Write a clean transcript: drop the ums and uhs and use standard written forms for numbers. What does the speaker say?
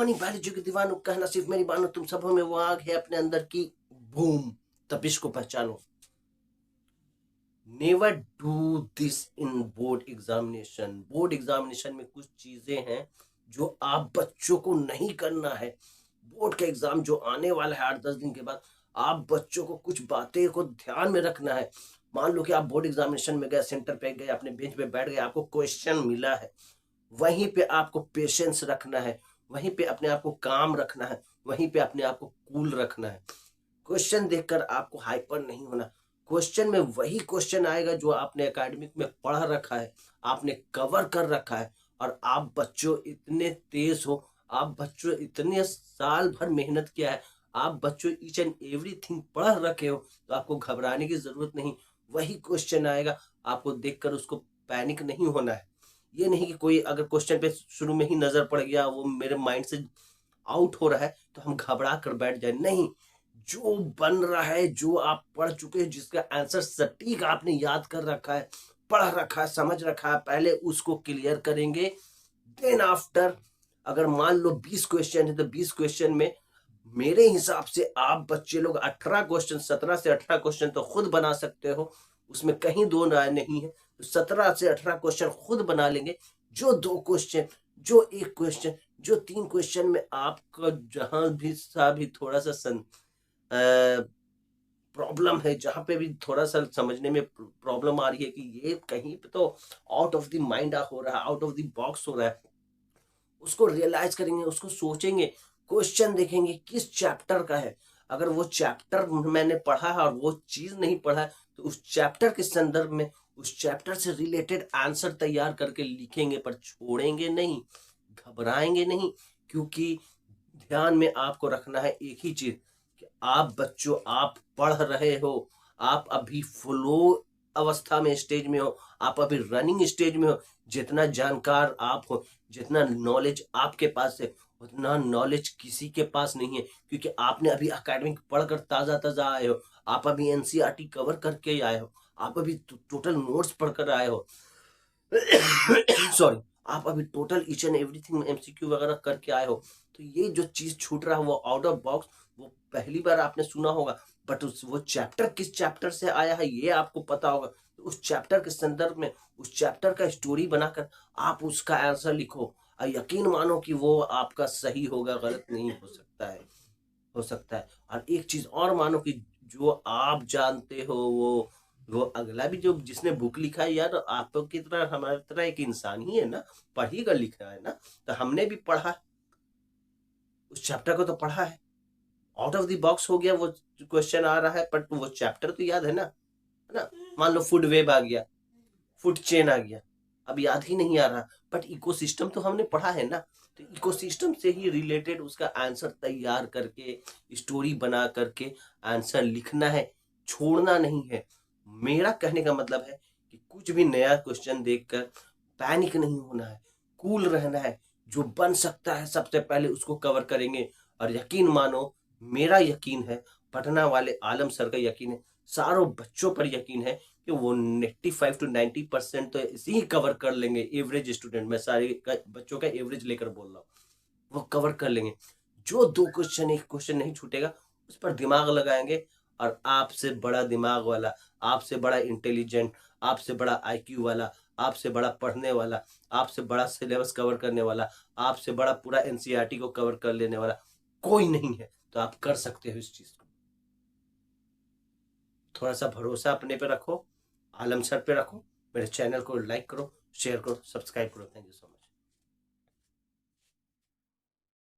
Morning Balaji के दीवानों कहना सिर्फ मेरी बानो, तुम सब में वो आग है अपने अंदर की, बूम, तपिश को पहचानो। Never do this in board examination. Board examination में कुछ चीजें हैं जो आप बच्चों को नहीं करना है। बोर्ड का एग्जाम जो आने वाला है 8-10 दिन के बाद, आप बच्चों को कुछ बातें को ध्यान में रखना है। मान लो कि आप बोर्ड एग्जामिनेशन में गए, सेंटर पे गए, अपने बेंच पे बैठ गए, आपको क्वेश्चन मिला है, वहीं पे आपको पेशेंस रखना है, वहीं पे अपने आप को काम रखना है, वहीं पे अपने आप को कूल रखना है। क्वेश्चन देखकर आपको हाइपर नहीं होना। क्वेश्चन में वही क्वेश्चन आएगा जो आपने एकेडमिक में पढ़ रखा है, आपने कवर कर रखा है। और आप बच्चों इतने तेज हो, आप बच्चों इतने साल भर मेहनत किया है, आप बच्चों ईच एंड एवरीथिंग पढ़ रखे हो, तो आपको घबराने की जरूरत नहीं। वही क्वेश्चन आएगा, आपको देखकर उसको पैनिक नहीं होना है। ये नहीं कि कोई अगर क्वेश्चन पे शुरू में ही नजर पड़ गया, वो मेरे माइंड से आउट हो रहा है, तो हम घबरा कर बैठ जाए। नहीं, जो बन रहा है, जो आप पढ़ चुके हैं, जिसका आंसर सटीक आपने याद कर रखा है, पढ़ रखा है, समझ रखा है, पहले उसको क्लियर करेंगे। देन आफ्टर, अगर मान लो 20 क्वेश्चन है, तो 20 क्वेश्चन में मेरे हिसाब से आप बच्चे लोग 18 क्वेश्चन, 17 से 18 क्वेश्चन तो खुद बना सकते हो, उसमें कहीं दो राय नहीं है। तो 17 से 18 क्वेश्चन खुद बना लेंगे। जो 2 क्वेश्चन, जो 1 क्वेश्चन, जो 3 क्वेश्चन में आपका जहां भी सा भी थोड़ा सा प्रॉब्लम है, जहां पे भी थोड़ा सा समझने में प्रॉब्लम आ रही है कि ये कहीं पे तो आउट ऑफ द माइंड हो रहा है, आउट ऑफ द बॉक्स हो रहा है, उसको रियलाइज करेंगे, उसको सोचेंगे, क्वेश्चन देखेंगे किस चैप्टर का है। अगर वो चैप्टर मैंने पढ़ा है और वो चीज नहीं पढ़ा है, तो उस चैप्टर के संदर्भ में उस चैप्टर से रिलेटेड आंसर तैयार करके लिखेंगे, पर छोड़ेंगे नहीं, घबराएंगे नहीं। क्योंकि ध्यान में आपको रखना है एक ही चीज कि आप बच्चों, आप पढ़ रहे हो, आप अभी फ्लो अवस्था में, स्टेज में हो, आप अभी रनिंग स्टेज में हो। जितना जानकार आप हो, जितना नॉलेज आपके पास है, उतना नॉलेज किसी के पास नहीं है। क्योंकि आपने अभी एकेडमिक पढ़कर ताजा ताजा आए हो, आप अभी एनसीईआरटी कवर करके आए हो, आप अभी टोटल नोट्स पढ़कर आए हो सॉरी, आप अभी total each and everything MCQ वगैरह करके आए हो। तो ये जो चीज छूट रहा है वो आउट ऑफ बॉक्स, वो पहली बार आपने सुना होगा, बट वो चैप्टर किस चैप्टर से आया है ये आपको पता होगा। तो उस चैप्टर के संदर्भ में, उस चैप्टर का स्टोरी बनाकर आप उसका आंसर लिखो, और यकीन मानो कि वो आपका सही होगा, गलत नहीं हो सकता है, हो सकता है। और एक चीज और मानो कि जो आप जानते हो, वो अगला भी जो जिसने बुक लिखा है, यार आपकी तरह हमारी तरह एक इंसान ही है ना, पढ़ी कर लिखा है ना। तो हमने भी पढ़ा, उस चैप्टर को तो पढ़ा है। आउट ऑफ द बॉक्स हो गया वो क्वेश्चन आ रहा है, बट वो चैप्टर तो याद है ना। मान लो फूड वेब आ गया, फूड चेन आ गया, अब याद ही नहीं आ रहा, बट इकोसिस्टम तो हमने पढ़ा है ना। तो इकोसिस्टम से ही रिलेटेड उसका आंसर तैयार करके, स्टोरी बना करके आंसर लिखना है, छोड़ना नहीं है। मेरा कहने का मतलब है कि कुछ भी नया क्वेश्चन देखकर पैनिक नहीं होना है, कूल रहना है। जो बन सकता है सबसे पहले उसको कवर करेंगे। और यकीन मानो, मेरा यकीन है, पटना वाले आलम सर का यकीन है, सारों बच्चों पर यकीन है कि वो 85 to 90% तो इसी ही कवर कर लेंगे। एवरेज स्टूडेंट, मैं सारे बच्चों का एवरेज लेकर बोल रहा हूँ, वो कवर कर लेंगे। जो 2 क्वेश्चन, 1 क्वेश्चन नहीं छूटेगा, उस पर दिमाग लगाएंगे। और आपसे बड़ा दिमाग वाला, आपसे बड़ा इंटेलिजेंट, आपसे बड़ा आईक्यू वाला, आपसे बड़ा पढ़ने वाला, आपसे बड़ा सिलेबस कवर करने वाला, आपसे बड़ा पूरा एनसीईआरटी को कवर कर लेने वाला कोई नहीं है। तो आप कर सकते हो इस चीज को। थोड़ा सा भरोसा अपने पे रखो, आलम सर पे रखो। मेरे चैनल को लाइक करो, शेयर करो, सब्सक्राइब करो। Thank you so much.